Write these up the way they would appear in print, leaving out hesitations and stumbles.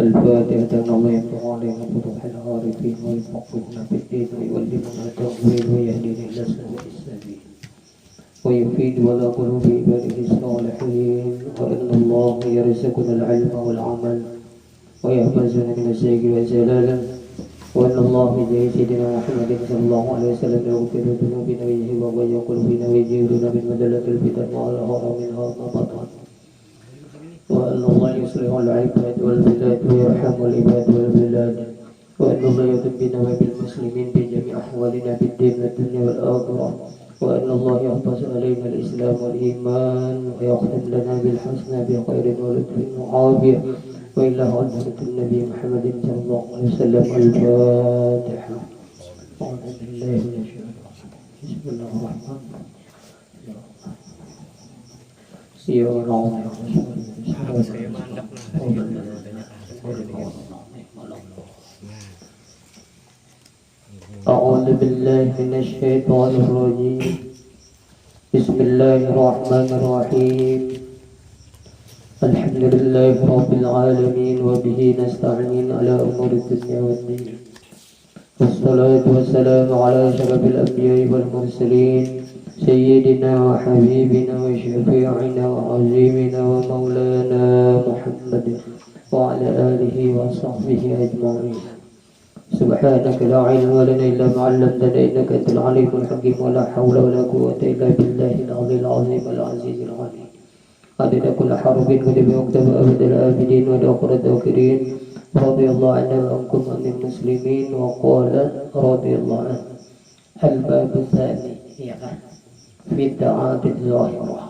الفاتحة الله يفتح علينا فتوح العارفين ويفقهنا في الدين ويعلمنا التأويل ويهدينا إلى سواء السبيل ويفيد ولا قلوب عباده الصالحين وإن الله يرزقنا العلم والعمل ويحفظنا من الزيغ والزلال وإن الله بجاه سيدنا محمد صلى الله عليه وسلم يغفر ذنوبنا ويذهب ويغير قلوبنا ويجيرنا من مدلة الفتن وظهر منها ما بطن وأن الله يصلح العباد والبلاد ويرحم العباد والبلاد وأن الله يتم بنا وبالمسلمين بجميع أحوالنا بالدين والدنيا والآخرة وأن الله يحفظ علينا الإسلام والإيمان ويختم لنا بالحسنى بخير ولطف وعافية وإلى حضرة النبي محمد صلى الله عليه وسلم الفاتحة. أعوذ بالله من الشيطان الرجيم بسم الله الرحمن الرحيم. أعوذ بالله من الشيطان الرجيم بسم الله الرحمن الرحيم. الحمد لله رب العالمين وبه نستعين على أمور الدنيا والدين والصلاة والسلام على أشرف الأنبياء والمرسلين سيدنا وحبيبنا وشفيعنا وعظيمنا ومولانا محمد وعلى آله وصحبه أجمعين. سبحانك لا علم لنا إلا ما علمتنا إنك أنت العليم الحكيم ولا حول ولا قوة إلا بالله العلي العظيم العزيز العليم. عدد كل حرف ولم يكتب أبد الآبدين ودخل الذاكرين رضي الله عنا وعنكم عن المسلمين. وقال رضي الله عنه الباب الثاني في الطاعات الظاهرة.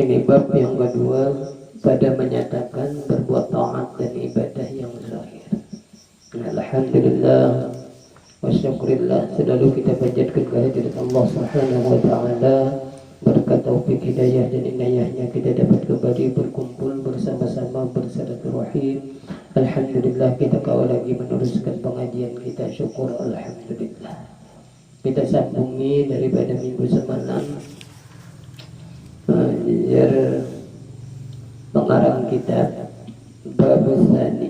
Ini bab yang kedua pada menyatakan berbuat taat dan ibadah yang zahir. Alhamdulillah wa syukurillah, selalu kita panjatkan kehadirat Allah Subhanahu wa taala. Berkat taufik hidayah dan inayahnya kita dapat kembali berkumpul bersama-sama bersilaturahim. Alhamdulillah kita kawal lagi meneruskan pengajian kita. Syukur alhamdulillah. Kita sambungi daripada minggu semalam pengarang kitab Bab Tsani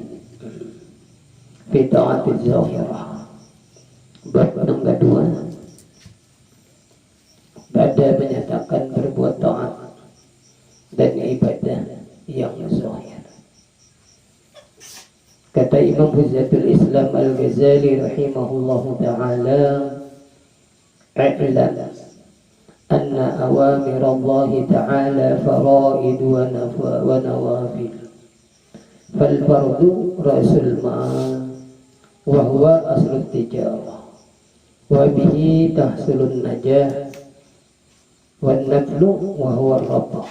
fi Ta'atiz Zahirah. Bab yang kedua pada menyatakan berbuat taat dan ibadah yang zahir. Kata Imam Hujjatul Islam Al-Ghazali rahimahullahu ta'ala, i'lam anna awamir Allah ta'ala faraid wa nawafil fal fardu rasul ma'al wa huwa aslut tijarah wa bihi tahsulun najah والنفل وهو الربح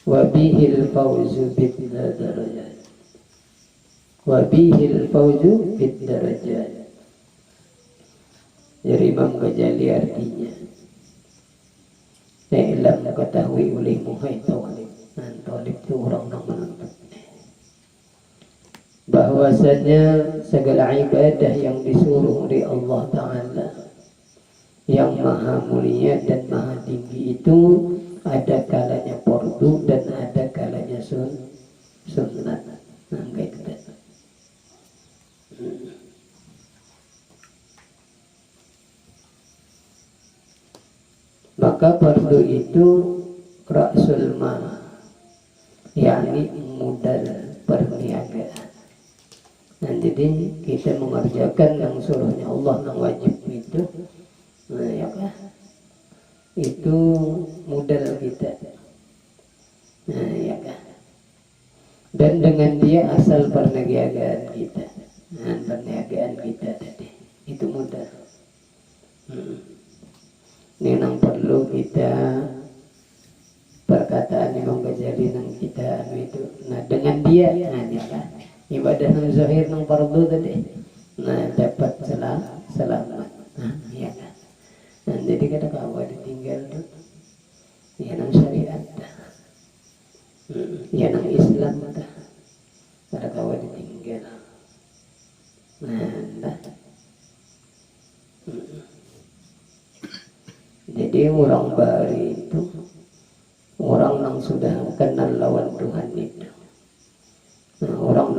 وبه الفوز بالدرجات وبه الفوز بالدرجات. Jadi Imam Ghazali artinya I'lam ketahui olehmu hai talib. Talib itu orang yang menuntut, bahwasanya segala ibadah yang disuruh oleh Allah Ta'ala yang maha mulia dan maha tinggi itu ada kalanya fardu dan ada kalanya sunnat. Nah, kayak gitu. Maka fardu itu ra'sul mal, yakni modal perniagaan. Nah, jadi kita mengerjakan yang suruhnya Allah, yang wajib itu, nah, ya kan? Itu modal kita. Nah, ya kan? Dan dengan dia asal perniagaan kita. Nah, perniagaan kita tadi itu modal. Ini yang perlu kita perkataan Imam Ghazali yang kita itu. Nah, dengan dia, nah, ya kan? Ibadah yang zahir yang fardu tadi, nah, dapat selamat. Nah, ya kan? Nah, jadi kata kawan ditinggal tuh, ya nang syariat dah, ya nang Islam dah, kata kawan ditinggal. Nah, jadi orang bari itu orang yang sudah kenal lawan Tuhan itu.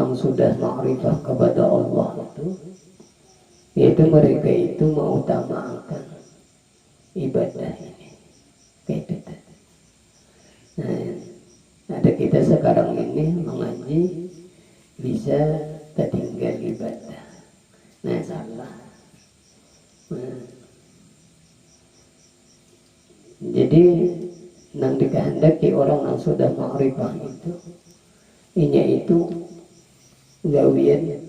yang sudah ma'rifah kepada Allah itu, yaitu mereka itu mengutamakan ibadah ini. Kayak itu. Nah, ada kita sekarang ini mengaji bisa tertinggal ibadah. Nah, salah. Nah, jadi nang dikehendaki orang yang sudah ma'rifah itu, ini itu gawian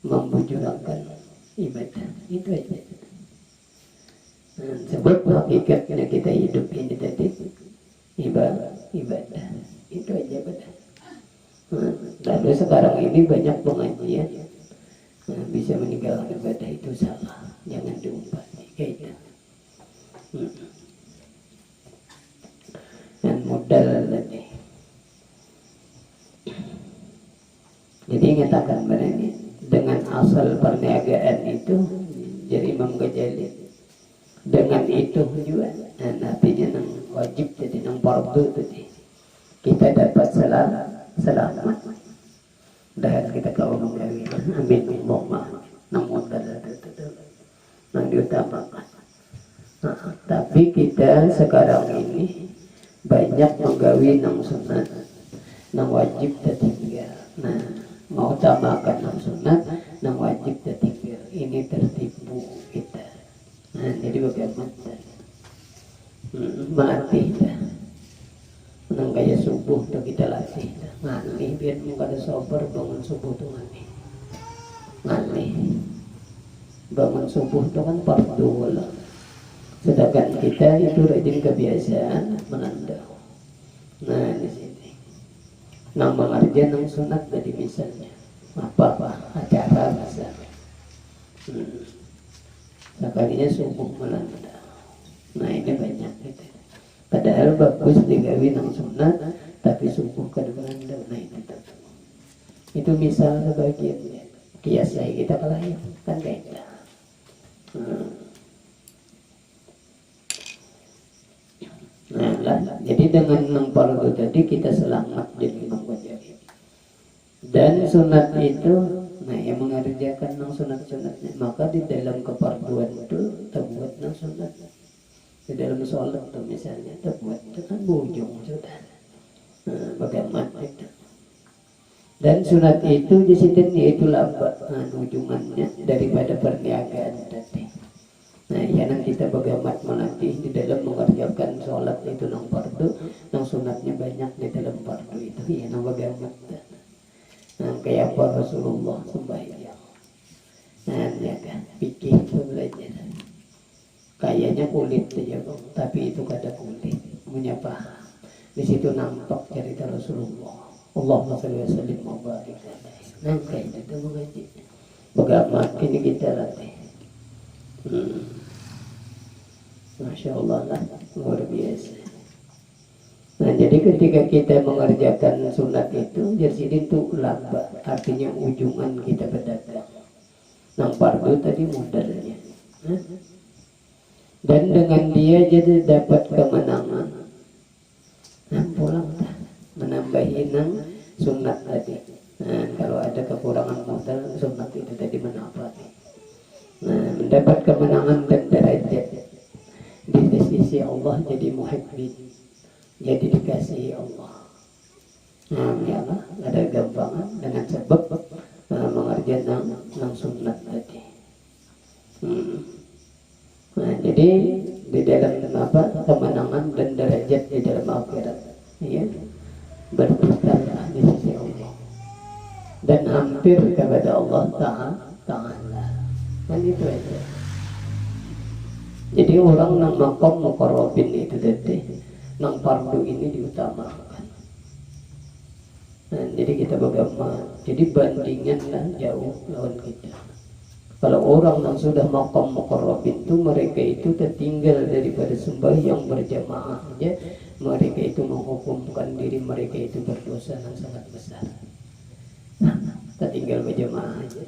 membujurkan ibadah. Itu aja. Nah, sebab hakikatnya kita hidup ini tadi ibadah. Itu aja benar. Nah, lalu sekarang ini banyak pengajian bisa meninggalkan ibadah, itu salah. Jangan diumpati kayak itu. Dan modal tadi. Jadi ingatakan ini dengan asal perniagaan itu jadi Imam Ghazali. Dengan itu juga, dan artinya nang wajib jadi nang fardu tadi. Kita dapat selamat. Dan kita kau mengawi amin Allahumma nang modal itu nang diutamakan. Nah, tapi kita sekarang ini banyak menggawi nang sunat, nang wajib tertinggal. Nah, mau utamakan nang sunat, nang wajib tertinggal. Ini tertipu kita. Nah, jadi bagaimana? Mati dah. Nang kayak subuh tuh kita latih. Ngani biar muka ada sober bangun subuh tuh ngani. Bangun subuh tuh kan fardu lah. Sedangkan kita itu rajin kebiasaan menanda. Nah di sini. Nang mengerjakan nang sunat tadi misalnya apa acara misalnya. Sekalinya subuh menanda. Nah ini banyak gitu. Padahal bagus digawi nang sunat, tapi subuh kada menanda. Nah itu misal sebagian kias saya kita kelayan kan beda. Nah lah, jadi dengan nang fardu tadi kita selamat dari Imam Ghazali. Dan sunat itu, nah yang mengerjakan nang sunat-sunatnya, maka di dalam kefarduan itu terbuat nang sunat. Di dalam sholat tuh misalnya terbuat itu kan bujung sudah. Nah, bagaimana itu? Dan sunat itu di situ itu lambat ujungannya daripada perniagaan tadi. Nah, ya nanti kita bagaimana melatih di dalam mengerjakan sholat itu nang fardu, nang sunatnya banyak di dalam fardu itu ya nang bagaimana. Nah, kayak apa Rasulullah sembahyang. Nah, ya kan, pikir itu belajar. Kayaknya kulit saja, tapi itu kada kulit. Menyapa. Di situ nampak cerita Rasulullah. Allahumma shalli wa sallim wa barik alaihi. Nah, kayak itu mengaji. Bagaimana ini kita latih. Masya Allah lah, luar biasa. Nah, jadi ketika kita mengerjakan sunat itu, dari sini itu lambat, artinya ujungan kita berdagang. Nang fardu tadi modalnya. Dan dengan dia jadi dapat kemenangan. Nah, pulang dah, menambahi nang sunat tadi. Nah, kalau ada kekurangan modal, sunat itu tadi menapati. Nah, mendapat kemenangan dan derajat di sisi Allah, jadi muhibbin, jadi dikasihi Allah. Nah, ya Allah, ada gampangan dengan sebab mengerjakan nang sunat tadi. Nah, jadi di dalam apa kemenangan dan derajat di dalam akhirat, ya, berputar di sisi Allah dan hampir kepada Allah Ta'ala. Kan itu aja. Jadi orang nang makom muqarrabin itu tadi, nang fardu ini diutamakan. Nah, jadi kita bagaimana? Jadi bandinganlah jauh lawan kita. Kalau orang yang sudah maqam muqarrabin itu, mereka itu tertinggal daripada sembahyang berjamaah aja, mereka itu menghukumkan diri mereka itu berdosa yang sangat besar. Tertinggal berjamaah aja.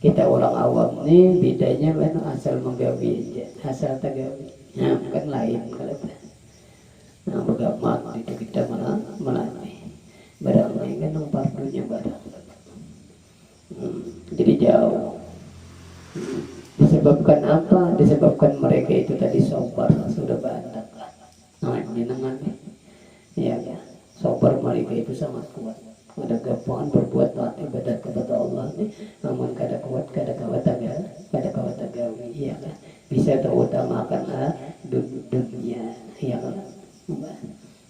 Kita orang awam nih bedanya mana asal menggawi aja, asal tagawi. Nah, kan lain kalau kita. Nah, bagaimana itu kita melatih. Barangkali kan yang fardu itunya barang. Jadi jauh. Disebabkan apa? Disebabkan mereka itu tadi sabar, sudah banyak. Nah, jenengan ya, sabar mereka itu sangat kuat. Ada gampang berbuat taat ibadat kepada Allah nih, namun kada kuat, kada kawat agawi, ya kan? Bisa terutamakan dunia, ya kan?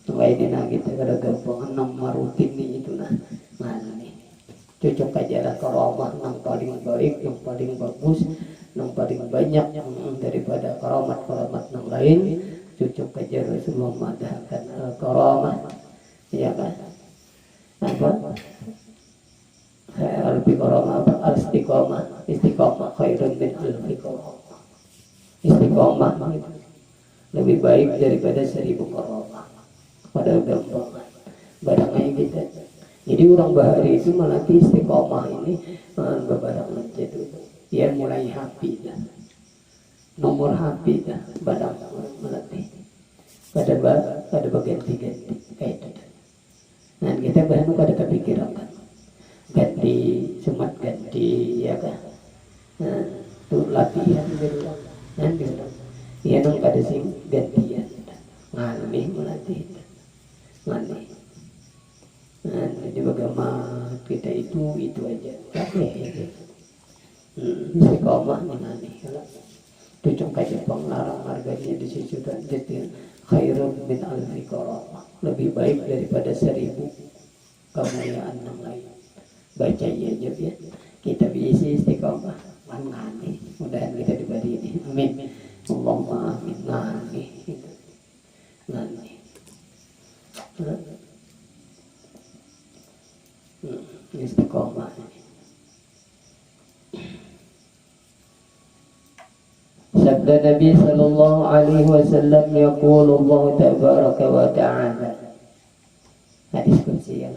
Supaya ini kita kada gampang nomor rutin nih itu mana nih? Cocok aja lah karamah yang paling baik, yang paling bagus, yang paling banyak daripada karamat-karamat yang lain. Cocok aja Rasulullah madahkan karamah, ya kan? Apa? Alfi karamah apa? Istiqomah khairun min alfi karamah. Istiqomah lebih baik daripada 1000 karamah. Pada gampangan barangnya kita. Jadi orang bahari itu melatih istiqomah ini barang itu dia mulai happy dah. Nomor happy dah barang melatih. Pada ganti-ganti kayak itu. Nah kita baru kada kepikiran kan. Ganti semat ganti ya kan. Nah, itu latihan gitu. Nah gitu. Iya nang kada sing gantian. Ngalih melatih. Ngalih. Nah, jadi bagaimana kita itu aja. Oke. Istiqomah menani. Tujuh kaji penglarang harganya di situ dan jadi khairun min alfi karamah. Lebih baik daripada 1000 kemuliaan yang lain. Baca aja ya. Kita bisa istiqomah. Menani. Mudahan kita diberi ini. Amin. Allahumma amin. Nani. Nani. Istiqomah. Sabda Nabi sallallahu alaihi wasallam yaqulu Allah tabaraka wa ta'ala. Hadis qudsi ya.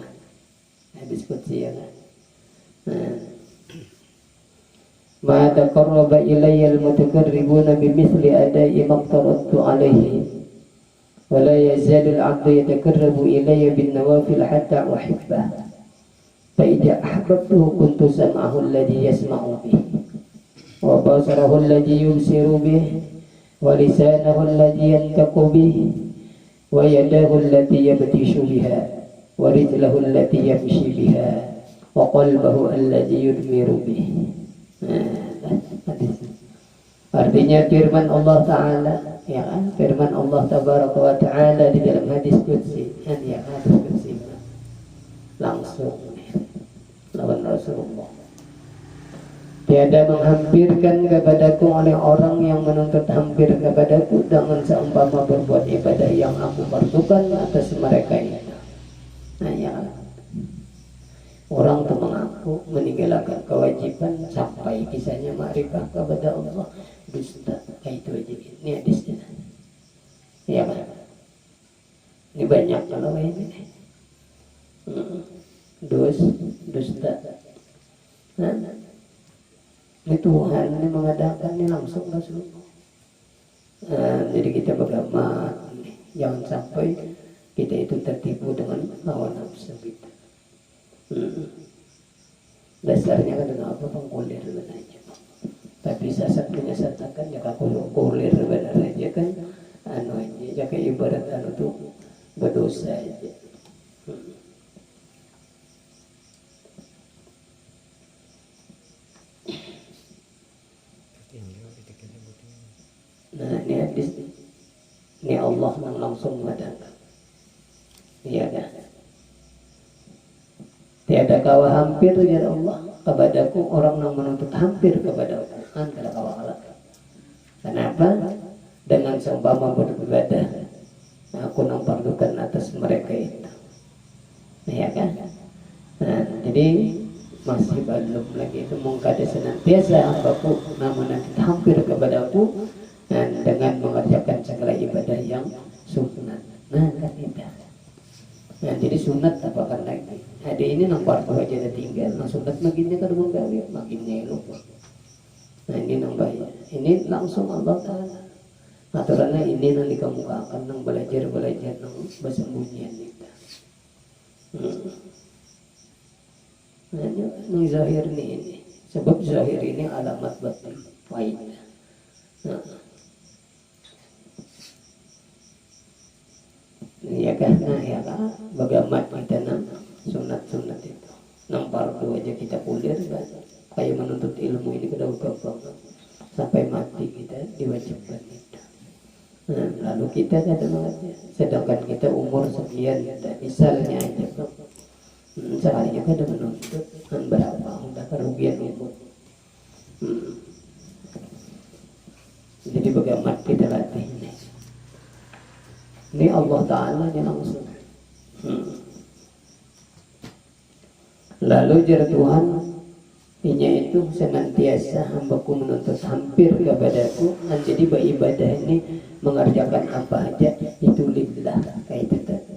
Ma taqarraba ilayya al-mutaqarribuna bimithli ada'i ma aftaradtu alayhi wa la yazalu al-'abdu yataqarrabu ilayya bin nawafil hatta uhibbahu. فإذا أحببته كنت سمعه الذي يسمع به وبصره الذي يبصر به ولسانه الذي ينطق به ويداه التي يبطش بها ورجله التي يمشي بها وقلبه الذي يدمر به. Artinya firman Allah Ta'ala, ya kan? Firman Allah Tabaraka wa Ta'ala di dalam hadis qudsi, ya hadis qudsi langsung lawan Rasulullah. Tiada menghampirkan kepadaku oleh orang yang menuntut hampir kepadaku dengan seumpama berbuat ibadah yang aku fardukan atas mereka itu. Nah ya, orang itu mengaku meninggalkan kewajiban sampai kisahnya ma'rifah kepada Allah, dusta kayak itu aja. Ini hadisnya. Ya kan? Ini banyak kalau ini. Dusta. Nah, ini Tuhan ini mengadakan ini langsung Rasulullah. Jadi kita bagaimana jangan sampai kita itu tertipu dengan hawa nafsu kita. Dasarnya kan dengan apa? Pengkulir benar aja. Tapi sasat punya satakan jaka kulir benar aja kan. Anu aja jaka ibarat anu tuh berdosa aja. Nah ini hadis ini Allah yang langsung mengatakan, iya kan? Tiada kawa hampir ya Allah kepadaku orang yang menuntut hampir kepada Allah kan kada kawa alat. Kenapa? Dengan seumpama beribadah aku nampardukan atas mereka itu, iya kan? Nah jadi masih belum lagi itu mengkada senantiasa hambaku namun nanti hampir kepadaku dan dengan mengerjakan segala ibadah yang sunat. Nah kan itu. Nah jadi sunat apa kan lagi? Ada ini nomor dua aja tinggal. Nah sunat makinnya kan menggawi, makinnya lupa. Nah ini nomor ini langsung Allah Taala. Aturannya ini nanti kamu akan nang belajar nang bersembunyian kita. Nah, zahir ini sebab zahir ini alamat batin faedah. Nah, ya kan, ya kan, bagaimana kita sunat itu, fardu aja kita kuliah kan, kayak menuntut ilmu ini udah gampang, sampai mati kita diwajibkan itu. Nah, lalu kita kadang-kadang, sedangkan kita umur sekian, misalnya aja bro, sekalinya kan udah menuntut kan berapa, udah kerugian umur. Jadi bagaimana kita latih ini? Ini Allah Ta'ala ini langsung. Lalu jar Tuhan, inya itu senantiasa hambaku menuntut hampir kepadaku. Jadi beribadah ini mengerjakan apa aja itu lillah, kayak itu tadi.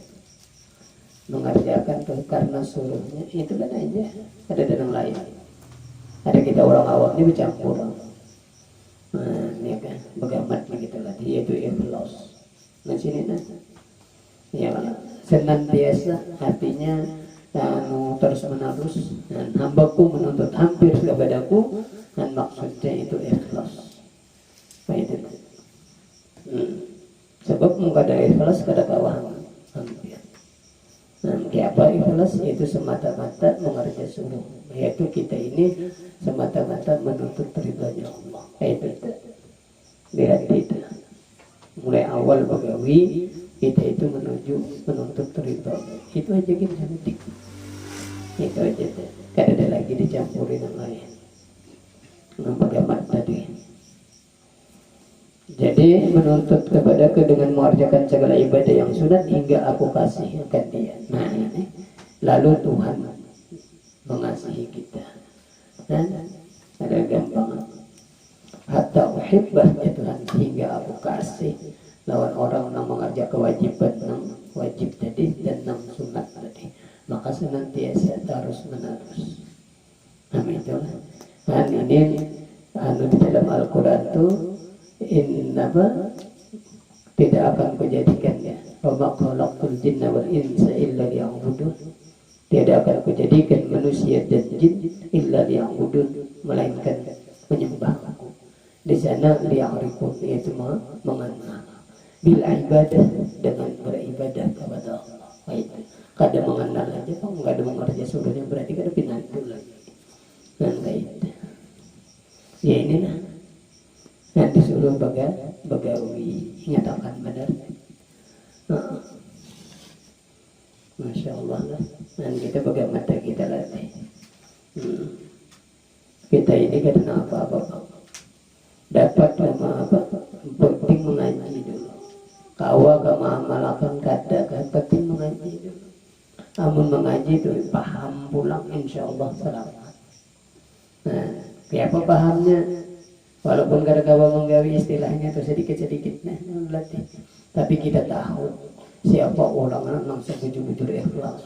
Mengerjakan tuh karena suruhnya itu kan aja. Ada yang lain. Ada kita orang awam ini bercampur. Nah, ini kan bagaimana kita latih yaitu ikhlas. Nah sini nah, ya senantiasa artinya terus menerus dan hambaku menuntut hampir kepadaku dan maksudnya itu ikhlas. Itu. Sebab muka ada ikhlas kada kawan hampir. Nah, apa ikhlas itu semata-mata mengerja suruh. Yaitu kita ini semata-mata menuntut ridhonya Allah. Itu. Lihat itu. Mulai awal bagawi kita itu menuju menuntut ridho. Itu aja kita nanti. Itu aja. Kada ada lagi dicampurin yang lain. Bagaimana tadi? Jadi menuntut kepadaku dengan mengerjakan segala ibadah yang sunat hingga aku kasih akan dia. Nah ini. Lalu Tuhan mengasihi kita. Dan ada gampang. Hatta uhibbah ya Tuhan sehingga aku kasih lawan orang yang mengerjakan kewajiban yang wajib tadi dan yang sunat tadi. Maka senantiasa terus menerus. Amin. Dan ini di dalam Al-Quran itu tidak akan kujadikannya. Wa ma khalaqtul jinna wal insa illa liya'budun. Tidak akan kujadikan manusia dan jin illa liya'budun, melainkan menyembah aku. Di sana liya'rifun, yaitu mengenal bil ibadah, dengan beribadah kepada Allah. Itu kada mengenal aja, kalau kada mengerja suruhnya berarti kada pinantu lagi. Dan kayak itu. Ya ini nah. Nah disuruh bagawi nyatakan benar. Masya Allah lah. Dan kita bagaimana kita latih. Kita ini karena apa-apa. Dapat nama apa? Penting mengaji dulu. Kawa kemamalakan kata penting mengaji dulu. Namun mengaji itu paham pulang insya Allah selamat. Nah, siapa pahamnya? Walaupun kadang-kadang menggawi istilahnya itu sedikit-sedikit latih. Tapi kita tahu siapa orang yang sebujur-bujur ikhlas.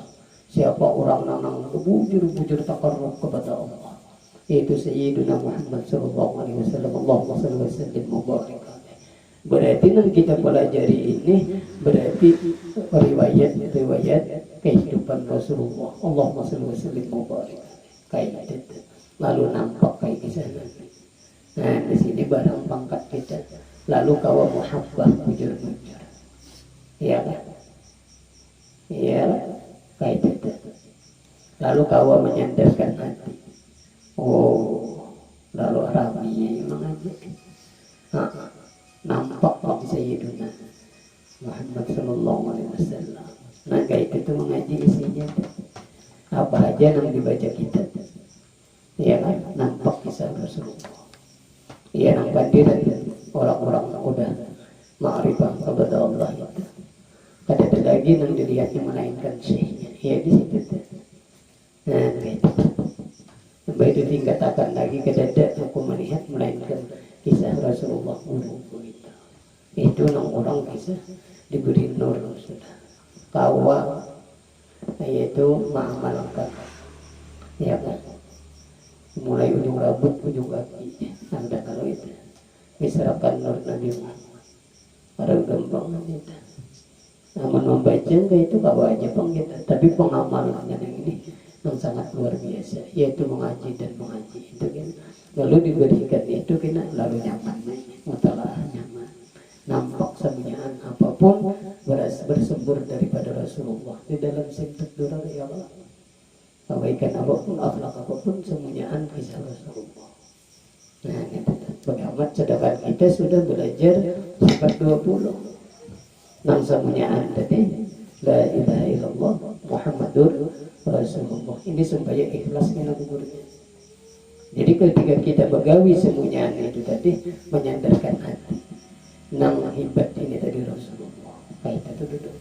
Siapa orang yang bujur-bujur takarruf kepada Allah. Itu Sayyidina Muhammad sallallahu alaihi wasallam. Allahumma shalli wa sallim wa barik. Berarti yang kita pelajari ini berarti riwayat kehidupan Rasulullah. Allahumma shalli wa sallim wa barik. Kayak itu. Lalu nampak kayak di sana. Nah, di sini barang pangkat kita. Lalu kawa muhabbah bujur-bujur. Iya kan? Iya, kayak itu. Lalu kawa menyandarkan hati. Oh, lalu Arabinya mengajak. Nampak bagi Sayyidina Muhammad sallallahu alaihi wasallam. Nah, kayak itu mengaji isinya. Apa aja yang dibaca kita. Ya kan? Nampak kisah Rasulullah. Ya nampak dia orang-orang yang udah ma'rifah kepada Allah itu. Kada ada lagi yang dilihatnya melainkan syekhnya. Ya di situ. Nah, gitu. Sampai itu tingkatakan lagi kedada aku melihat melainkan kisah Rasulullah guru itu. Itu orang kisah diberi nur sudah. Kawa yaitu mengamalkan. Ya kan? Mulai ujung rambut, ujung kaki. Anda kalau itu misalkan nur Nabi Muhammad pada gampang kita. Namun membaca itu kawa aja pang kita. Tapi pengamalannya yang ini yang sangat luar biasa, yaitu mengaji dan mengaji itu kan. Lalu diberikan itu kena lalu nyaman, mutalaah nyaman, nampak semuanya apapun bersumber daripada Rasulullah di dalam sintet durah ya Allah. Kebaikan apapun, akhlak apapun semuanya kisah Rasulullah. Nah, gitu. Bagaimana sedangkan kita sudah belajar sifat 20 nang semuanya tadi la ilaha illallah Muhammadur Rasulullah. Ini supaya ikhlasnya gurunya. Jadi ketika kita begawi semuanya itu tadi menyandarkan hati. Nang hebat ini tadi Rasulullah. Kayak itu duduk.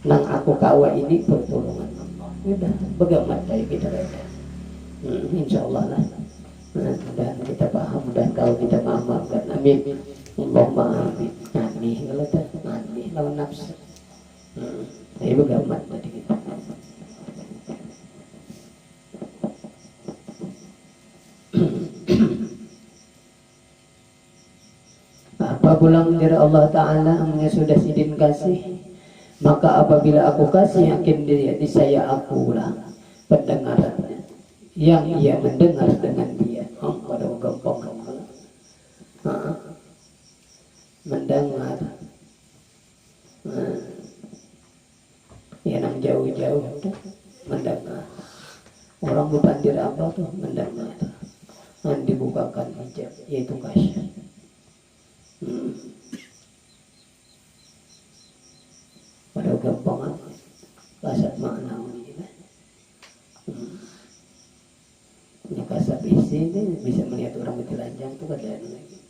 Nang aku kawa ini pertolongan Allah. Udah bagaimana kayak kita reda. Insya Allah lah. Dan kita paham dan kalau kita mengamalkan. Amin. Allahumma amin. Amin. Kalau tak amin lawan nafsu. Ini bagaimana tadi kita. Apa pulang dari Allah Ta'ala amnya sudah sidin kasih, maka apabila aku kasih yakin dia di saya akulah pendengarannya yang ia mendengar dengan dia. Pada gampang mendengar yang jauh-jauh mendengar. Orang bukandir apa tuh mendengar. Dan dibukakan hijab yaitu kasyaf. Pada gampangan kasat makna ini kan. Ini kasat isi ini bisa melihat orang bertelanjang tuh ada lagi.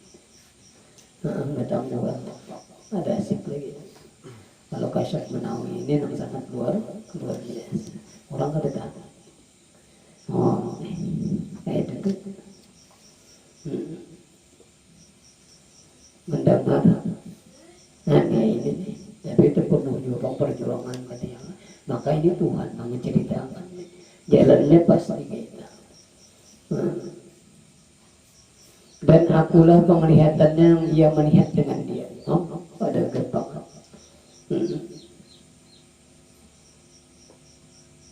Nggak tahu ada asik lagi. Kalau kasat menawi ini yang sangat luar biasa. Orang kada tahu. Oh, kayak itu. Mendengar. Nah ini. Tapi itu penuh perjuangan katanya. Maka ini Tuhan yang menceritakan. Jalannya pasti kita. Dan akulah penglihatannya yang ia melihat dengan dia. Pada gerbang.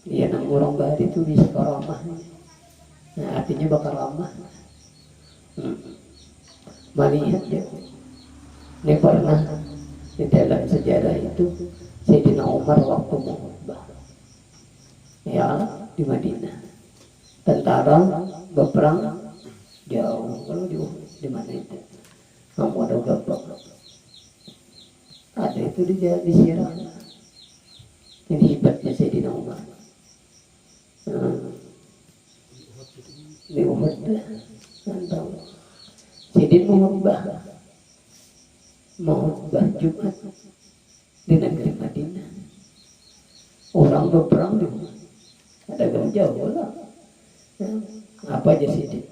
Ya nang orang bahari itu bisa karamah. Nah, artinya bakal ramah. Melihat dia. Ini pernah di dalam sejarah itu Sayyidina Umar waktu mengkhutbah ya di Madinah, tentara berperang jauh, kalau di mana itu kamu ada gampang ada itu di Sirah. Ini hebatnya Sayyidina Umar. Di Uhud mantap. Sayyidina mengkhutbah Jumat di negeri Madinah. Orang berperang di ada jauh lah. Apa aja sih?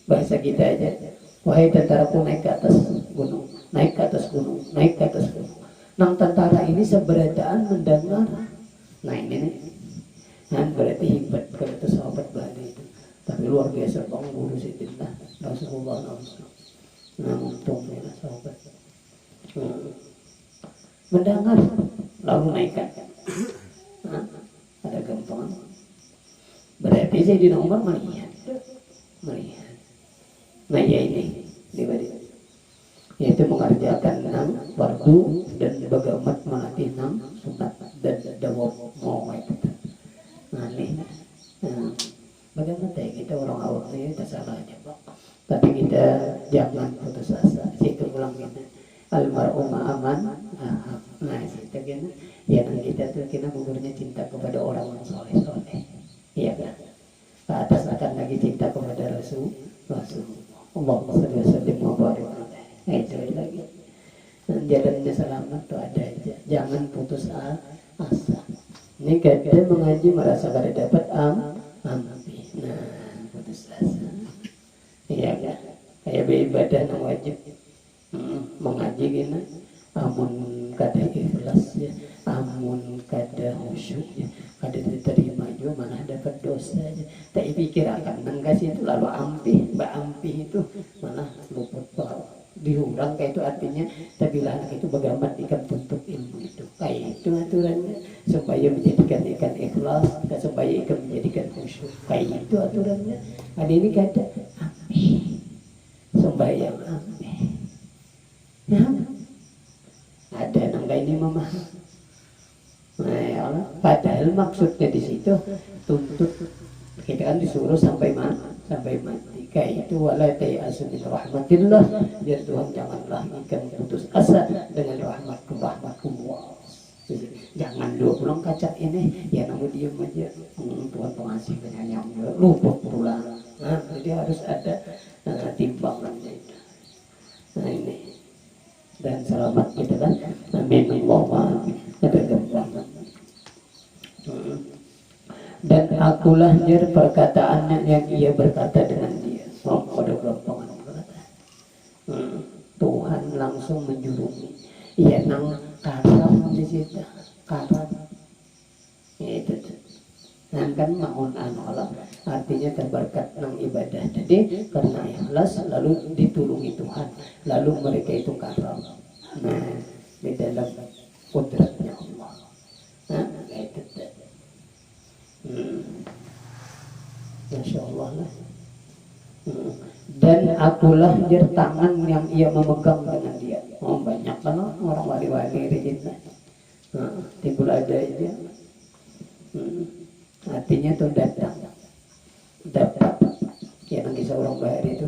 Bahasa kita aja. Wahai tentaraku naik ke atas gunung, naik ke atas gunung, naik ke atas gunung. Nang tentara ini seberadaan mendengar. Nah ini berarti hebat kalau itu sahabat Badai itu. Tapi luar biasa bang guru Sayyidina Rasulullah SAW. Nah untungnya sahabat mendengar lalu naikkan. Ada gampang. Berarti Sayyidina Umar melihat. Nah ya ini dibalik. Yaitu mengerjakan 6 fardu dan bagaimana melatih 6 sunat dan dawab mau itu. Nah ini bagaimana kita orang awam ini kita salah aja Pak. Tapi kita jangan putus asa. Situ ulang kita almarhum aman. Nah situ kan ya kita tuh kita gugurnya cinta kepada orang yang soleh. Iya kan. Ke atas akan lagi cinta kepada Rasul. Allahumma shalli wa sallim wa barik alaihi. Itu lagi. Jalannya selamat tuh ada aja. Jangan putus asa. Ini kita mengaji merasa kada dapat amin. Nah putus asa. Iya kan. Kayak beribadah yang wajib. Mengaji gini. Amun kada ikhlas ya. Amun kada khusyuk ya. Kada diterima juga malah dapat dosa aja. Tak pikir akan nangkas itu lalu ampih itu malah luput Diurang kayak itu artinya tabilah anak itu bagaimana ikan tuntut ilmu itu kayak itu aturannya supaya menjadikan ikan ikhlas, supaya ikan menjadikan khusyuk, kayak itu aturannya. Ada ini kata ameh sembahyang ameh ya, ada nangga ini mama. Nah, ya Allah. Padahal maksudnya di situ tuntut kita kan disuruh sampai mana? Sampai mati. Kayak itu wala tayasu min rahmatillah. Ya Tuhan, janganlah ikan putus asa dengan rahmatku. Wow. Jangan dua pulang kaca ini ya namun diam aja. Tuhan pengasih penyayang, luput pulang. Nah, jadi harus ada timbangannya itu. Nah ini. Dan selamat kita kan. Amin Allahumma ada gambaran. Dan akulah jar perkataannya yang ia berkata dengan dia. Pada gelombangan berkata. Tuhan langsung menjurungi. Ia nang karam di situ, karam. Itu tuh. Dan kan maun Allah artinya terberkat nang ibadah. Jadi karena ikhlas lalu ditulungi Tuhan, lalu mereka itu karam. Nah di dalam kudratnya Allah. Nah itu tuh. Masya Allah lah. Dan akulah jar tangan yang ia memegang dengan dia. Oh banyak kan orang wali-wali rejitnya. Timbul ada itu. Artinya itu datang, dapat. Ya nanti seorang bahari itu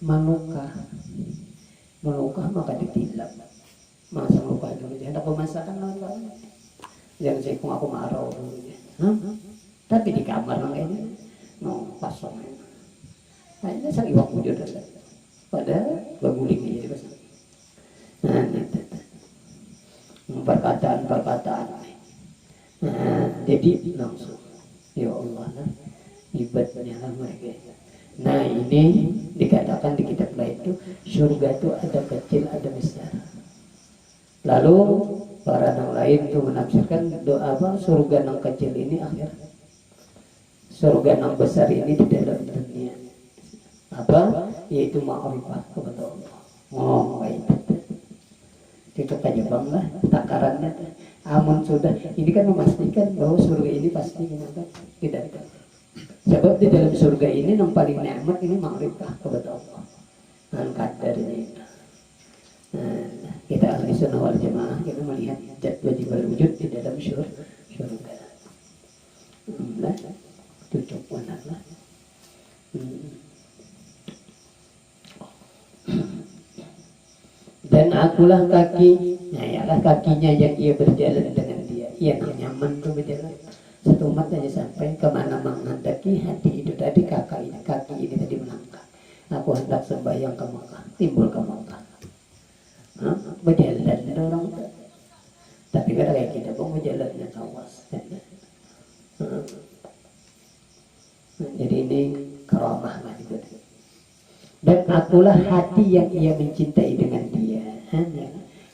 melukah maka ditilap. Masa melukah dulu. Jangan aku masakan lawan. Jangan saya aku marah dulu. Tapi di kamar nang ini pasang. Hanya sang iwak wujud ada. Padahal berguling aja pas. Nah, perkataan. Nah, jadi langsung ya Allah lah ibadahnya lah mereka. Nah ini dikatakan di kitab lain itu surga itu ada kecil ada besar. Lalu para yang lain itu menafsirkan doa apa surga yang kecil ini akhir, surga yang besar ini di dalam dunia apa yaitu ma'rifah kepada Allah. Oh baik itu aja bang lah takarannya. Amun sudah ini kan memastikan bahwa surga ini pasti kenapa tidak ada. Sebab di dalam surga ini yang paling nikmat ini ma'rifah kepada Allah. Dan kadarnya. Nah, kita ahli sunnah wal jamaah kita melihat zat wajib berwujud di dalam surga. Nah, tutup benar lah. Dan akulah kaki, nah ialah kakinya yang ia berjalan dengan dia. Ia nyaman tuh berjalan. Satu umat aja sampai kemana menghendaki hati itu tadi kaki ini tadi melangkah. Aku hendak sembahyang ke Mekah, timbul ke Mekah. Berjalan orang tak. Tapi kalau kayak kita pun berjalannya kawas. Jadi ini karamah lah itu. Dan akulah hati yang ia mencintai dengan dia.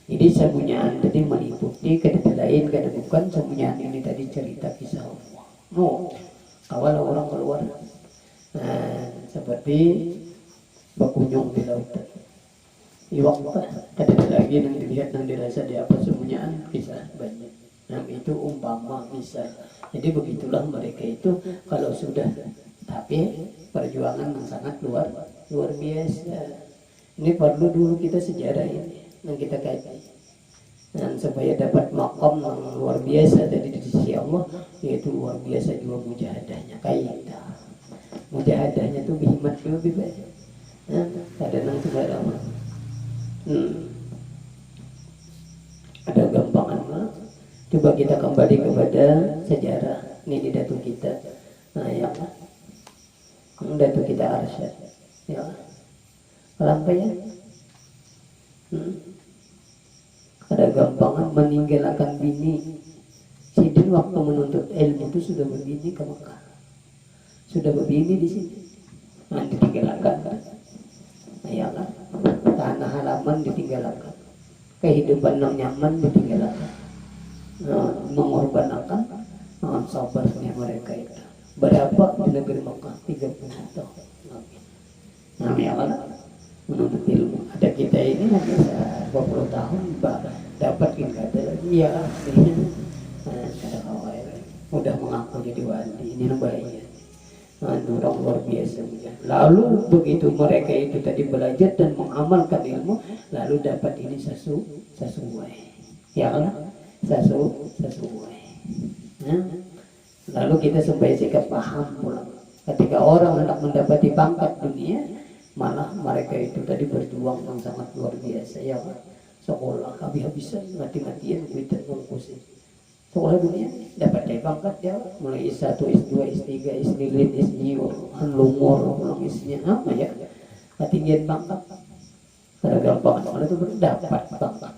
Jadi sembunyian tadi meliputi kedai lain, kedai bukan sembunyian ini tadi cerita kisah Allah. Kalau orang keluar, seperti berkunjung di lautan. Iwak kedai lagi yang dilihat yang dirasa di apa sembunyian kisah banyak. Nah itu umpama misal. Jadi begitulah mereka itu kalau sudah tapi perjuangan yang sangat luar biasa. Ini perlu dulu kita sejarah ini yang kita kaji. Dan supaya dapat makom yang luar biasa dari sisi Allah, yaitu luar biasa juga mujahadahnya kayak kita. Mujahadahnya tuh bihimat juga banyak. Kadang sembarang. Ada gampangan mah. Coba kita kembali kepada sejarah ini datuk kita. Nah ya, datuk kita Arsyad. Ya, lampai ya. Ada gampangan meninggalkan bini. Sidin waktu menuntut ilmu itu sudah berbini ke Mekah. Sudah berbini di sini. Nah, ditinggalkan. Ayalah, tanah halaman ditinggalkan. Kehidupan yang nyaman ditinggalkan. Mengorbankan sabarnya mereka itu. Berapa di negeri Mekah? 30 tahun. Nah, ayalah. menuntut ilmu. Ada kita ini hanya 20 tahun dapat kita lagi ya aslinya kada khawatir udah mengaku jadi wali ini bahaya. Orang luar biasa. Lalu begitu mereka itu tadi belajar dan mengamalkan ilmu, lalu dapat ini sesuai, ya Allah, sesuai. Nah, lalu kita supaya sikap paham pula. Ketika orang hendak mendapati pangkat dunia, malah mereka itu tadi berjuang yang sangat luar biasa, ya Allah. Sekolah habis-habisan, mati-matian, kuitan ngurus. Sekolah dunia dapat dari pangkat ya mulai S1, S2, S3, S9, S2, lumur, pulang isinya apa ya ketinggian pangkat pada gampang orang itu berdapat pangkat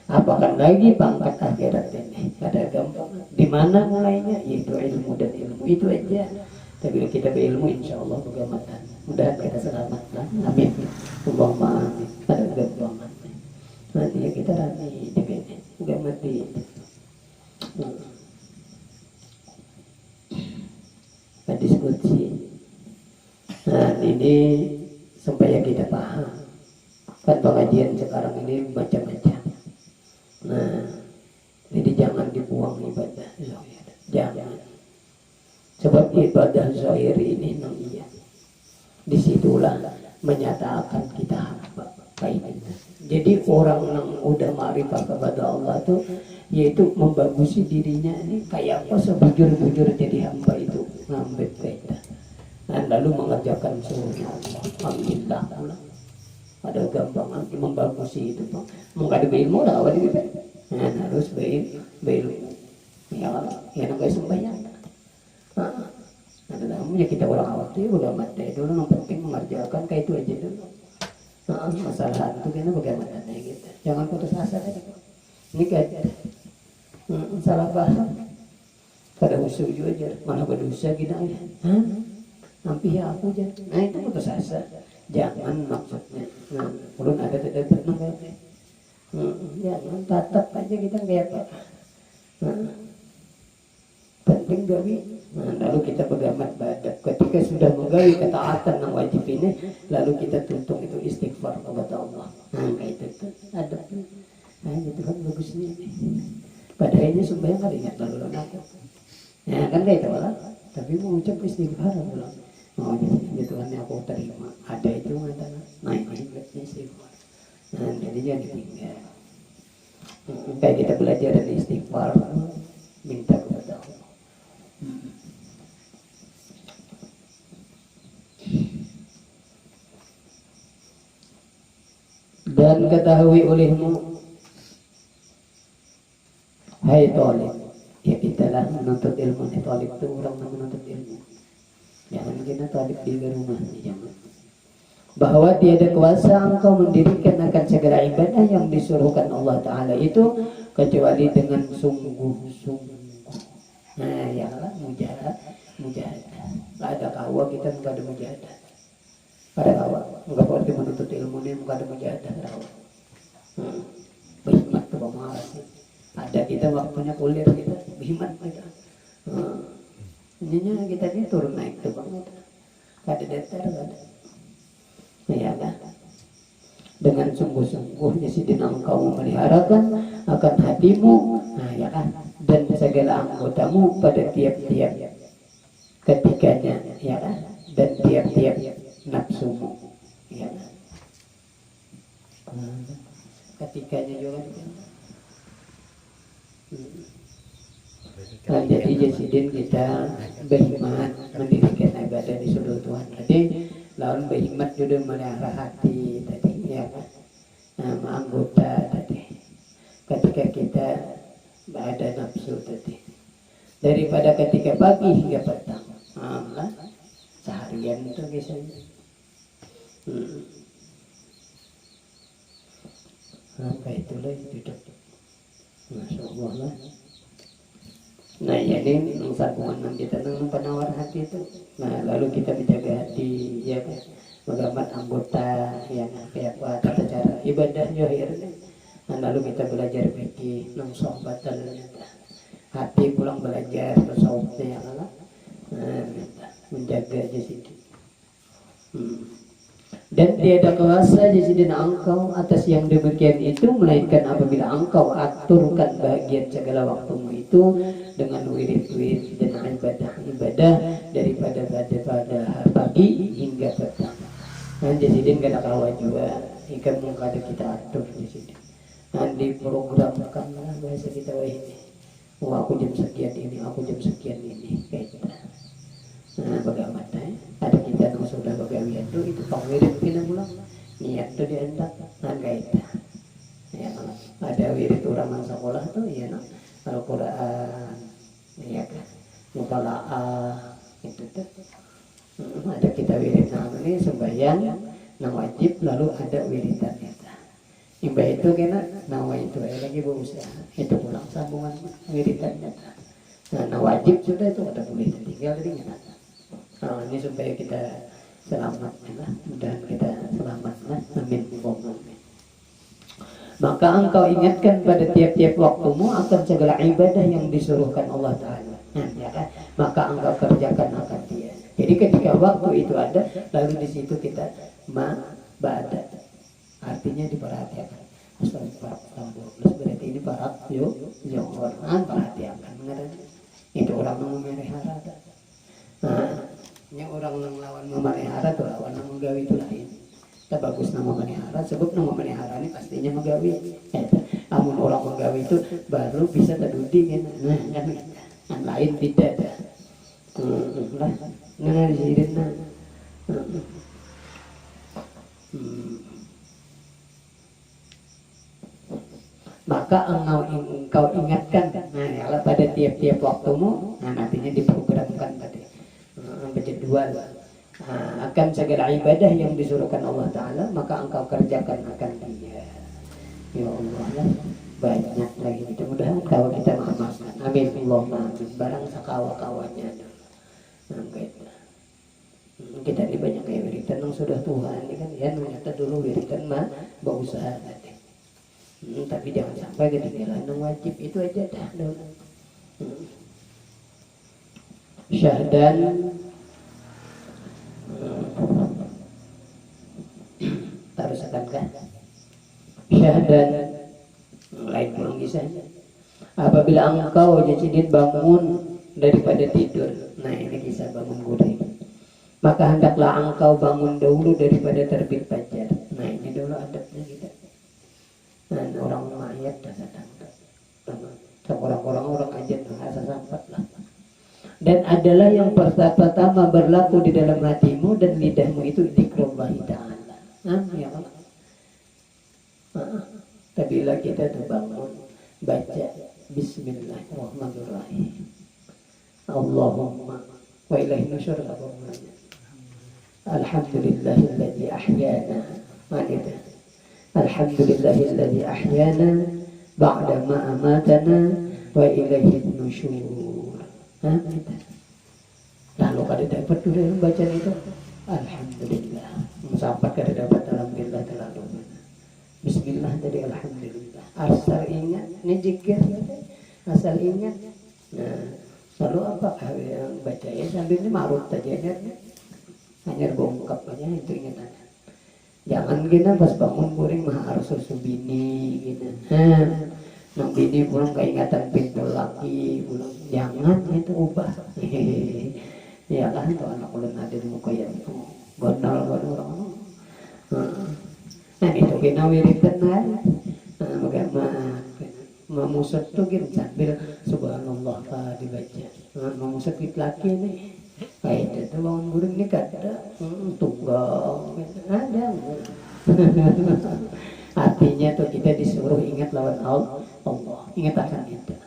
apakah lagi pangkat akhirat ini pada gampang di mana mulainya yaitu ilmu dan ilmu itu aja tapi kita berilmu insya Allah bagaimana mudah kita selamat lah amin Allahumma amin pada gampang nanti ya kita rani dikene udah mati. Diskusi. Nah ini supaya kita paham kan pengajian sekarang ini macam-macam. Nah jadi jangan dibuang ibadah zahir, jangan. Sebab ibadah zahir ini iya. Disitulah menyatakan kita hamba baik. Jadi orang yang udah ma'rifah kepada Allah tuh yaitu membagusi dirinya ini kayak apa sebujur-bujur jadi hamba itu ngambil kita dan lalu mengerjakan suruhnya Allah alhamdulillah pula ada gampangan membagusi itu Pak mengadu ilmu lah awal ini nah harus berilmu ya Allah ya namanya sembahyang ada namanya kita orang awal itu udah mati dulu yang penting mengerjakan kayak itu aja dulu masalah itu kayaknya bagaimana gitu jangan putus asa ini kayak salah paham pada usul juga mana berdosa kita ya nampi ya aku aja nah itu putus asa jangan maksudnya belum ada tidak pernah kayak jangan tatap aja kita kayak apa penting gawi lalu kita pegamat badak ketika sudah menggawi ketaatan yang wajib ini lalu kita tuntut itu istighfar kepada Allah kayak itu ada gitu kan bagusnya padahalnya sembahyang kali ingat lalu aku ya kan kayak itu lah tapi mau ucap istighfar pulang jadi Tuhan aku terima ada itu mata nah ini istighfar nah jadinya ditinggal kayak kita belajar dari istighfar minta kepada Allah dan ketahui olehmu hai talib ya kita lah menuntut ilmu nih talib itu orang yang menuntut ilmu jangan kita talib di rumah jangan bahwa tiada kuasa engkau mendirikan akan segala ibadah yang disuruhkan Allah Ta'ala itu kecuali dengan sungguh-sungguh nah ya lah mujahadah nggak ada kawa kita nggak ada mujahadah ada kawa nggak boleh menuntut ilmu nih nggak ada mujahadah kawa berhikmat tuh pemalas ada kita waktunya kuliah kita berhikmat kita ininya kita ini turun naik tuh banget ada datar ada ya kan dengan sungguh-sungguhnya sidin engkau memeliharakan akan hatimu nah ya kan dan segala anggotamu pada tiap-tiap ketikanya ya kan dan tiap-tiap nafsumu ya kan ketikanya juga kan jadi jasidin kita beriman mendirikan ibadah di sudut Tuhan tadi lawan berhikmat juga melihara hati tadi ya kan anggota tadi ketika kita ada nafsu tadi daripada ketika pagi hingga petang seharian itu biasanya apa itulah hidup Masya Allah lah nah ini sambungan kita dengan penawar hati itu nah lalu kita menjaga hati ya kan mengamat anggota yang kayak apa tata cara ibadah zahir nah lalu kita belajar fikih nang sahabat ternyata hati pulang belajar tasawufnya yang menjaga aja situ Dan tiada kuasa jadi engkau atas yang demikian itu, melainkan apabila engkau aturkan bagian segala waktumu itu dengan wirid-wirid dan ibadah daripada pada pagi hingga petang. Nah, jadi gak ada kawan juga, ikan mengkada kita atur di sini. Nah, diprogramkan lah bahasa kita ini. Oh, aku jam sekian ini, aku jam sekian ini, kayak gitu. Nah, bagaimana? Ada kita yang sudah begawian tuh itu pangwirid kita pulang niat tuh diandak nah kayak itu. Ya, ada wirid orang yang sekolah tuh ya no Al-Quran ya kan mutalaah itu tuh. Ada kita wirid ini sembahyang nah wajib lalu ada wiridan kita. Imbah itu kena nawa itu lagi berusaha itu pulang sambungan wiridannya. Nah wajib sudah itu ada boleh tinggal dari mana. Nah, ini supaya kita selamat ya, mudah kita selamat lah. Amin. Maka engkau ingatkan pada tiap-tiap waktumu akan segala ibadah yang disuruhkan Allah Ta'ala. Ya kan? Maka engkau kerjakan akan dia. Jadi ketika waktu itu ada, lalu di situ kita ba'da. Artinya diperhatikan. Astagfirullah. Berarti ini parat yuk orang perhatikan. Itu orang yang memelihara. Nah, yang orang yang lawan memelihara tuh lawan yang menggawi itu lain. Kita bagus nama memelihara, sebab nama memelihara ini pastinya menggawi. Namun orang menggawi itu baru bisa terdudi kan. Nah, yang lain tidak ada. Nah, disirin nah. Maka engkau ingatkan nah, pada tiap-tiap waktumu, nah nantinya diprogramkan tadi berjadwal akan segala ibadah yang disuruhkan Allah Ta'ala, maka engkau kerjakan akan dia. Ya Allah lah, banyak lagi mudah-mudahan kalau kita mengamalkan. Amin. Allahumma amin. Barang sakawa-kawanya kita ini banyak kayak wiridan yang sudah Tuhan ini kan ya ternyata dulu wiridan mah berusaha tadi. Tapi jangan sampai ketinggalan yang wajib itu aja dah. Syahdan tarusakan kan? Syahdan lain pulang kisahnya. Apabila engkau jadi bangun daripada tidur, nah ini kisah bangun guring. Maka hendaklah engkau bangun dahulu daripada terbit fajar. Nah ini dulu adabnya kita. Dan orang mayat dah datang. Orang aja merasa sampat lah. Dan adalah yang pertama berlaku di dalam hatimu dan lidahmu itu zikrullah ta'ala. Ya Allah. Apabila kita terbangun baca Bismillahirrahmanirrahim. Allahumma wa ilaihi nusyur. Alhamdulillahilladzi ahyana. Alhamdulillahilladzi ahyana ba'da ma amatana wa ilaihi nusyur. Lalu kada dapat dulu bacaan itu. Alhamdulillah. Sampai kada dapat alhamdulillah terlalu. Bismillah tadi alhamdulillah. Asal ingat ini zikir asal ingat. Nah, lalu apakah yang baca ya sambil ini marut saja hanya bongkap aja itu ingatannya. Jangan kita pas bangun kuring mah harus susu bini gitu. Nang bini pulang keingatan pintu laki pulang. Jangan itu ubah. Ya kan tuh anak ulun ada di muka yang itu gondal orang. Nah itu kita wiridan kan. Bagaimana memusat tuh kita sambil subhanallah dibaca. Memusat laki nih. Kayak itu bangun guring ini kada tunggal ada. Artinya tuh kita disuruh ingat lawan Allah, ingat akan kita.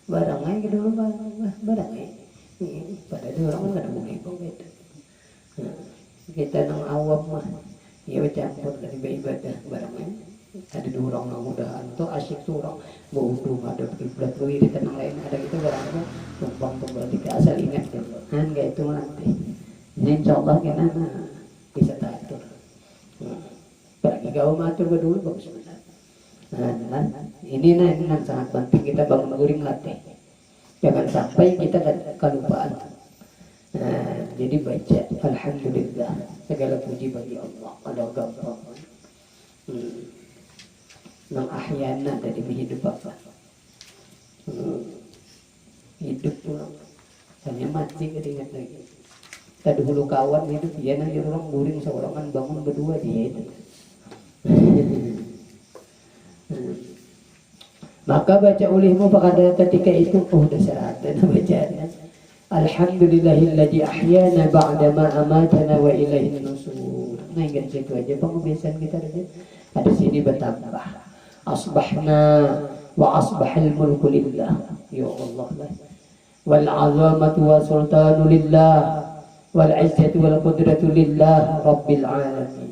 Barangnya ke dulu barangnya. Pada itu orang kan ada boleh kok gitu. Kita nang awam mah, ya bercampur dari ibadah barangnya. Ada dua orang yang mudahan tuh asyik tuh orang bodoh ada kiblat wiri tenang lain ada gitu barangnya numpang kembali ke asal ingat gitu. Kayak itu nanti. Jadi insyaallah kita bisa tahu. Bagi kau matur dulu bagus benar. Nah, ini yang sangat penting kita bangun guring latih. Jangan sampai kita kelupaan. Jadi baca alhamdulillah, segala puji bagi Allah. Ada gampang. Nang ahyana dari hidup apa? Hidup pulang. Hanya mati keringat lagi. Tadi hulu kawan hidup dia nanti orang guring seorangan bangun berdua dia itu. Maka baca olehmu pada ketika itu dasar dan bacaan alhamdulillahilladzi ahyana ba'da ma amatana wa ilaihin nusur. Nah, ingat situ aja pengebiasaan kita aja. Ada sini bertambah. Asbahna wa asbahal mulku lillah. Ya Allah lah. Wal 'azamatu wa sultanu lillah. Wal 'izzatu wal qudratu lillah rabbil alamin.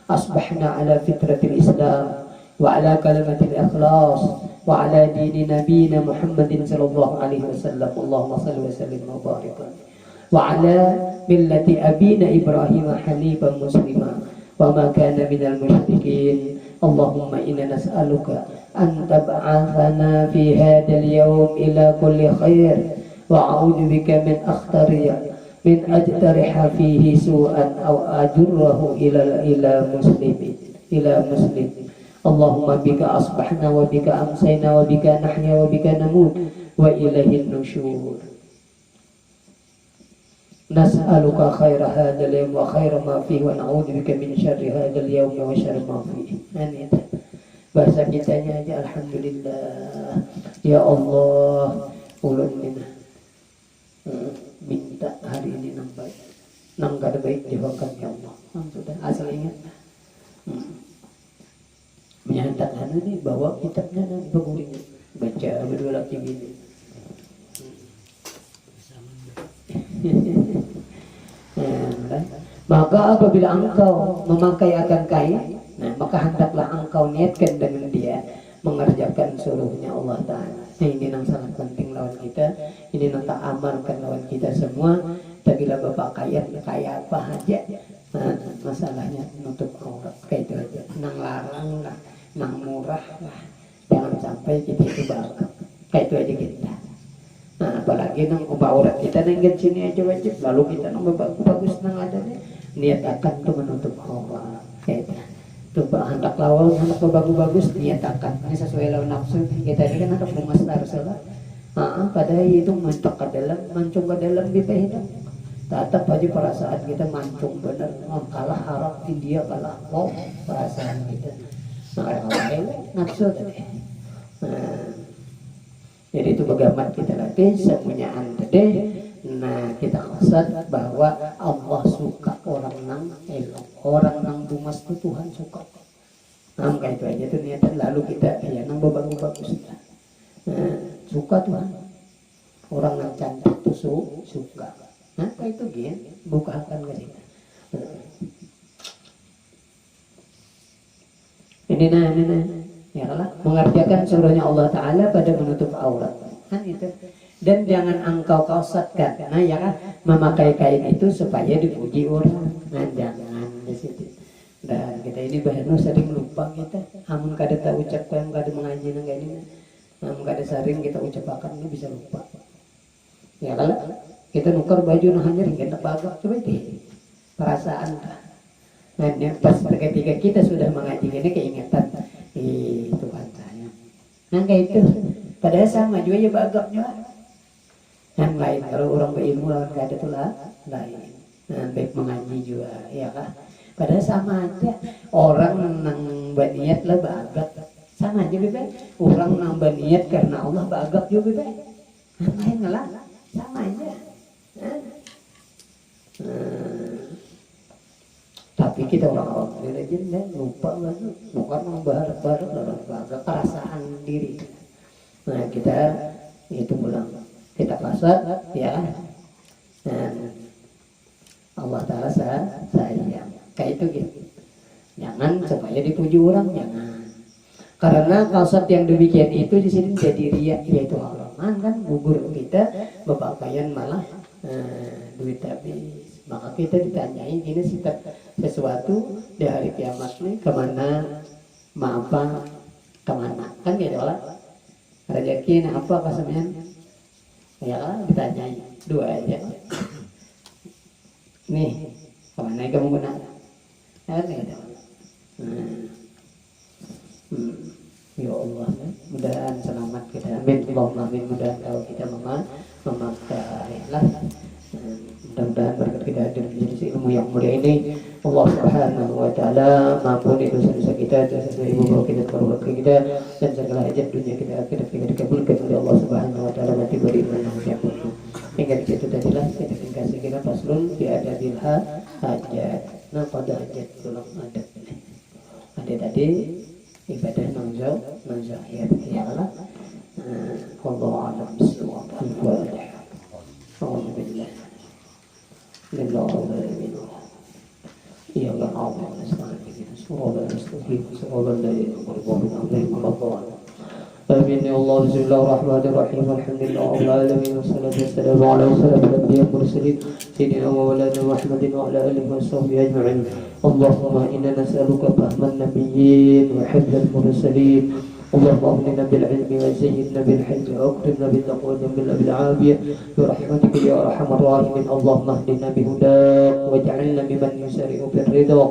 Asbahna ala fitratil Islam wa ala kalimatil ikhlas wa ala dini nabiyina Muhammadin sallallahu alaihi wasallam. Allahumma salli wa sallim wa barik wa ala millati abina Ibrahim hanifan muslima wa ma kana minal musyrikin. Allahumma inna nas'aluka an tab'athana fi hadzal yawm ila kulli khair wa a'udzu bika min min ajtariha fihi su'an aw ajurrahu ila muslimin ila muslim. Allahumma bika asbahna wa bika amsayna wa bika nahya wa bika namut wa ilaihin nusyur. Nas'aluka khaira hadzal yawm wa khaira ma fihi wa na'udzu bika min syarri hadzal yawm wa syarri ma fihi. Bahasa kitanya aja alhamdulillah. Ya Allah, ulun minta hari ini nang baik. Nang kada baik diwakam ya Allah. Sudah asal ingat. Menyantap ini bawa kitabnya dan berguring baca berdua lagi gini. Maka apabila engkau memakai akan kain, maka hendaklah engkau niatkan dengan dia mengerjakan suruhnya Allah Ta'ala. Ini yang sangat penting lawan kita. Ini yang tak amalkan lawan kita semua. Tapi bila bapak kaya apa aja, masalahnya nutup aurat kayak itu aja. Nang larang lah, nang murah lah, jangan sampai kita itu bakal kayak itu aja kita. Apalagi nang aurat kita nengget sini aja wajib, lalu kita nang bagus nang ada nih niat akan tuh menutup aurat kayak itu. Tuh hendak lawal hendak bagus niat akan ini sesuai lawan nafsu kita ini kan hendak memasar salah. Padahal itu mancung ke dalam kita hidup. Tetap aja perasaan kita mancung bener, kalah harap dia kalah perasaan kita. Nafsu tadi. Jadi itu bagaimana kita latih semuanya tadi. Kita kasat bahwa Allah suka orang nang elok, orang nang bumas itu Tuhan suka. Kayak itu aja tuh niatan. Lalu kita ya nang bagus. Suka Tuhan. Orang nang cantik tuh suka. Kayak itu gini, bukakan ke kita. Ini ya lah, mengerjakan suruhnya Allah Ta'ala pada menutup aurat. Itu. Dan jangan engkau kausatkan, karena ya kan memakai kain itu supaya dipuji orang. Jangan di situ. Dan kita ini bahkan sering lupa kita. Amun kada tahu ucap yang kada mengaji nang ini. Amun kada sering kita ucapakan ini bisa lupa. Ya kalau kita nukar baju nah hanya kita bagak coba itu perasaan. Pas ketika kita sudah mengaji ini keingatan Tuhan saya. Kayak itu. Padahal sama juga ya bagaknya. Yang lain kalau orang berilmu lawan gak ada tulah lain. Baik mengaji juga ya kan. Padahal sama aja orang nang berniat lah bagak sama aja bebek. Orang nang berniat karena Allah bagak juga bebek. Lain lah sama aja. Tapi kita orang awam religion lupa lagi bukan membarat-barat dalam bagak perasaan diri. Kita itu pulang. Kita pasat ya Allah Ta'ala sayang kayak itu gitu. Jangan supaya dipuji orang, jangan. Karena kasat yang demikian itu di sini jadi riak, yaitu halaman kan gugur kita berpakaian malah duit habis. Maka kita ditanyain ini setiap sesuatu di hari kiamat nih kemana, kemana kan gitu lah. Rezeki apa kasamnya Ya ditanya dua aja. Nih, kemana kamu guna? Ini ada. Ya Allah, mudah-mudahan selamat kita. Amin. Allahumma amin. Mudah-mudahan kalau kita memakai lah. Mudah-mudahan berkat kita hadir di majelis ilmu yang mulia ini, Allah Subhanahu wa taala mampuni dosa-dosa kita, dosa ibu bapak kita, keluarga kita, dan segala hajat dunia kita akhirat kita dikabulkan oleh Allah Subhanahu wa taala, nanti beriman yang penuh. Hingga di situ tadilah kita kasih kita paslon di adabil hajat. Nah pada hajat belum ada. Ada tadi ibadah non zahir ya Allah. Wallahu a'lam bishawab. Al-Fatihah. Alhamdulillah. Ya Allah, Allah Amin ya Allah. Bismillahirrahmanirrahim. Alhamdulillah rabbil alamin wassalatu wassalamu ala asyrafil anbiya'i wal mursalin sayyidina wa maulana Muhammadin wa ala alihi wa sahbihi ajma'in. Allahumma inna nas'aluka fahman nabiyyin wa hifdzal mursalin. اللهم اغننا بالعلم وزينا بالحلم واكرمنا بالتقوى وجملنا بالعافيه برحمتك يا ارحم الراحمين. اللهم اهدنا بهداك واجعلنا ممن يسارع بالرضا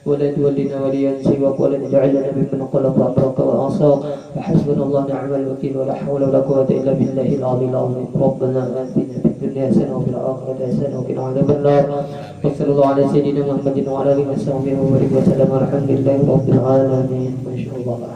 ولا تولنا وليا سواك ولا تجعلنا ممن خلق امرك وعصاك. وحسبنا الله نعم الوكيل ولا حول ولا قوه الا بالله العلي العظيم. ربنا اتنا في الدنيا حسنه وفي الاخره حسنه وقنا عذاب النار. وصلى الله على سيدنا محمد وعلى اله وصحبه وسلم. الحمد لله رب العالمين. ما شاء الله.